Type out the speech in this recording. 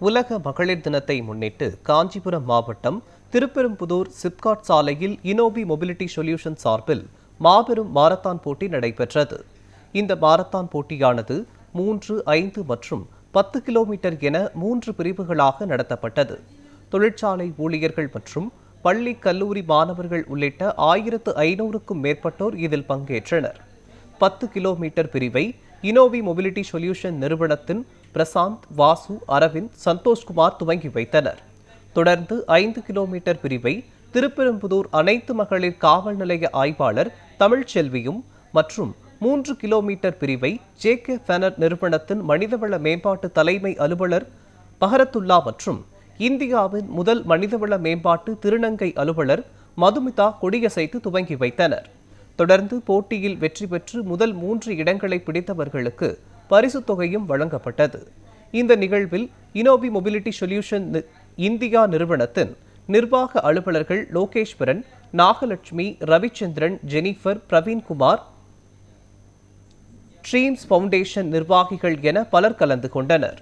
உலக மகளிர் தினத்தை முன்னிட்டு காஞ்சிபுரம் மாவட்டம் திருப்பெரும்புதூர் சிப்காட் சாலையில் இனோவி மொபிலிட்டி சொல்யூஷன் சார்பில் மாபெரும் மாரத்தான் போட்டி நடைபெற்றது. இந்த மாரத்தான் போட்டியானது 3, 5 மற்றும் 10 கிலோமீட்டர் என 3 பிரிவுகளாக நடத்தப்பட்டது. தொழிற்சாலை ஊழியர்கள் மற்றும் பள்ளி கல்லூரி மாணவர்கள் உள்ளிட்ட 1500க்கும் மேற்பட்டோர் இதில் பங்கேற்றனர். 10 கிலோமீட்டர் பிரிவை இனோவி மொபிலிட்டி சொல்யூஷன் நிறுவனத்தின் பிரசாந்த், வாசு, அரவிந்த், சந்தோஷ்குமார் துவங்கி வைத்தனர். தொடர்ந்து 5 கிலோமீட்டர் பிரிவை திருப்பெரும்புதூர் அனைத்து மகளிர் காவல் நிலைய ஆய்வாளர் தமிழ்ச்செல்வியும் மற்றும் 3 கிலோமீட்டர் பிரிவை JK ஃபெனர் நிறுவனத்தின் மனிதவள மேம்பாட்டு தலைமை அலுவலர் பஹரத்துல்லா மற்றும் இந்தியாவின் முதல் மனிதவள மேம்பாட்டு திருநங்கை அலுவலர் மதுமிதா கொடியசைத்து துவங்கி வைத்தனர். தொடர்ந்து போட்டியில் வெற்றி பெற்று முதல் 3 இடங்களை பிடித்தவர்களுக்கு பரிசுத் தொகையும் வழங்கப்பட்டது. இந்த நிகழ்வில் இனோவி மொபிலிட்டி சொல்யூஷன் இந்தியா நிறுவனத்தின் நிர்வாக அலுவலர்கள் Lokeshwaran, Nagalakshmi, Ravichandran, Jennifer, Praveenkumar, Dreams Foundation நிர்வாகிகள் என பலர் கலந்து கொண்டனர்.